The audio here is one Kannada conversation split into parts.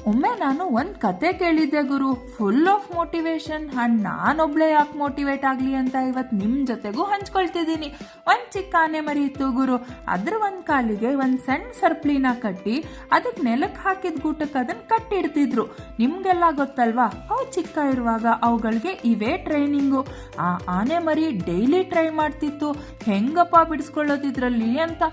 ಒಮ್ಮೆ ನಾನು ಒಂದ್ ಕತೆ ಕೇಳಿದ್ದೆ ಗುರು, ಫುಲ್ ಆಫ್ ಮೋಟಿವೇಶನ್. ಅಂಡ್ ನಾನೊಬ್ಳೆ ಯಾಕೆ ಮೋಟಿವೇಟ್ ಆಗ್ಲಿ ಅಂತ ಇವತ್ ನಿಮ್ ಜೊತೆಗೂ ಹಂಚ್ಕೊಳ್ತಿದ್ದೀನಿ. ಒಂದ್ ಚಿಕ್ಕ ಆನೆ ಮರಿ ಇತ್ತು ಗುರು. ಅದ್ರ ಒಂದ್ ಕಾಲಿಗೆ ಒಂದ್ ಸಣ್ಣ ಸರ್ಪ್ಲಿನ ಕಟ್ಟಿ ಅದಕ್ ನೆಲಕ್ ಹಾಕಿದ ಗೂಟಕ್ಕೆ ಅದನ್ನ ಕಟ್ಟಿಡ್ತಿದ್ರು. ನಿಮ್ಗೆಲ್ಲ ಗೊತ್ತಲ್ವಾ, ಅವು ಚಿಕ್ಕ ಇರುವಾಗ ಅವುಗಳಿಗೆ ಇವೇ ಟ್ರೈನಿಂಗು. ಆ ಆನೆ ಮರಿ ಡೈಲಿ ಟ್ರೈ ಮಾಡ್ತಿತ್ತು, ಹೆಂಗಪ್ಪ ಬಿಡಿಸ್ಕೊಳ್ಳೋದಿದ್ರಲ್ಲಿ ಅಂತ.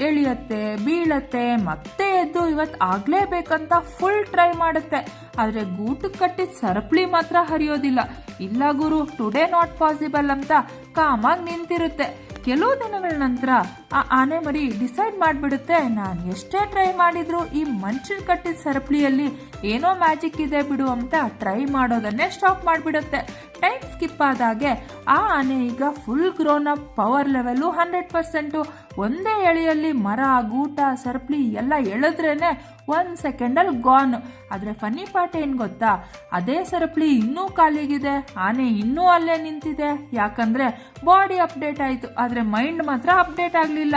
ಎಳಿಯತ್ತೆ, ಬೀಳತ್ತೆ, ಮತ್ತೆ ಎದ್ದು ಇವತ್ ಆಗ್ಲೇಬೇಕಂತ ಫುಲ್ ಟ್ರೈ ಮಾಡುತ್ತೆ. ಆದ್ರೆ ಗೂಟಕ್ಕೆ ಕಟ್ಟಿದ ಸರಪಳಿ ಮಾತ್ರ ಹರಿಯೋದಿಲ್ಲ. ಇಲ್ಲ ಗುರು, ಟುಡೇ ನಾಟ್ ಪಾಸಿಬಲ್ ಅಂತ ಕಾಮಾಗಿ ನಿಂತಿರುತ್ತೆ. ಕೆಲವು ದಿನಗಳ ನಂತರ ಆ ಆನೆ ಮರಿ ಡಿಸೈಡ್ ಮಾಡ್ಬಿಡುತ್ತೆ, ನಾನು ಎಷ್ಟೇ ಟ್ರೈ ಮಾಡಿದ್ರು ಈ ಮನುಷ್ಯನ್ ಕಟ್ಟಿದ ಸರಪಳಿಯಲ್ಲಿ ಏನೋ ಮ್ಯಾಜಿಕ್ ಇದೆ ಬಿಡು ಅಂತ ಟ್ರೈ ಮಾಡೋದನ್ನೇ ಸ್ಟಾಪ್ ಮಾಡ್ಬಿಡುತ್ತೆ. ಟೈಮ್ ಸ್ಕಿಪ್ ಆದಾಗೆ ಆ ಆನೆ ಈಗ full grown up, power level 100%. ಒಂದೇ ಎಳೆಯಲ್ಲಿ ಮರ, ಗೂಟ, ಸರಪಳಿ ಎಲ್ಲ ಎಳೆದ್ರೇನೆ 1 ಸೆಕೆಂಡಲ್ಲಿ ಗಾನ್. ಆದ್ರೆ ಫನ್ನಿ ಪಾರ್ಟ್ ಏನ್ ಗೊತ್ತಾ, ಅದೇ ಸರಪಳಿ ಇನ್ನೂ ಖಾಲಿಗಿದೆ, ಆನೆ ಇನ್ನೂ ಅಲ್ಲೇ ನಿಂತಿದೆ. ಯಾಕಂದ್ರೆ ಬಾಡಿ ಅಪ್ಡೇಟ್ ಆಯ್ತು, ಆದ್ರೆ ಮೈಂಡ್ ಮಾತ್ರ ಅಪ್ಡೇಟ್ ಆಗ್ಲಿಲ್ಲ.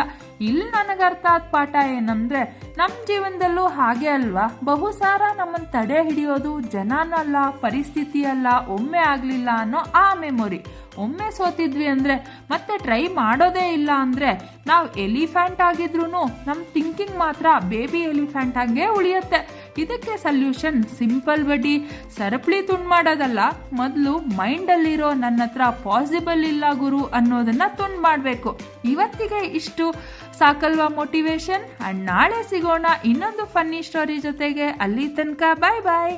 ಇಲ್ಲಿ ನನಗರ್ಥ ಆದ ಪಾಠ ಏನಂದ್ರೆ, ನಮ್ ಜೀವನದಲ್ಲೂ ಹಾಗೆ ಅಲ್ವಾ, ಬಹುಸಾರ ನಮ್ಮನ್ನ ತಡೆ ಹಿಡಿಯೋದು ಜನನಲ್ಲ, ಪರಿಸ್ಥಿತಿ ಅಲ್ಲ, ಒಮ್ಮೆ ಆಗ್ಲಿಲ್ಲ ಅನ್ನೋ ಆ ಮೆಮೊರಿ. ಒಮ್ಮೆ ಸೋತಿದ್ವಿ ಅಂದ್ರೆ ಮತ್ತೆ ಟ್ರೈ ಮಾಡೋದೇ ಇಲ್ಲ ಅಂದ್ರೆ ನಾವು ಎಲಿಫೆಂಟ್ ಆಗಿದ್ರು ನಮ್ ಥಿಂಕಿಂಗ್ ಮಾತ್ರ ಬೇಬಿ ಎಲಿಫೆಂಟ್ ಆಗೇ ಉಳಿಯುತ್ತೆ. ಇದಕ್ಕೆ ಸೊಲ್ಯೂಷನ್ ಸಿಂಪಲ್ ಬಡಿ, ಸರಪಳಿ ತುಂಡು ಮಾಡೋದಲ್ಲ, ಮೊದಲು ಮೈಂಡ್ ಅಲ್ಲಿರೋ ನನ್ನ ಹತ್ರ ಪಾಸಿಬಲ್ ಇಲ್ಲ ಗುರು ಅನ್ನೋದನ್ನ ತುಂಡು ಮಾಡ್ಬೇಕು. ಇವತ್ತಿಗೆ ಇಷ್ಟು ಸಾಕಲ್ವಾ ಮೋಟಿವೇಶನ್. ಅಂಡ್ ನಾಳೆ ಸಿಗೋಣ ಇನ್ನೊಂದು ಫನ್ನಿ ಸ್ಟೋರಿ ಜೊತೆಗೆ. ಅಲ್ಲಿ ತನಕ ಬಾಯ್ ಬಾಯ್.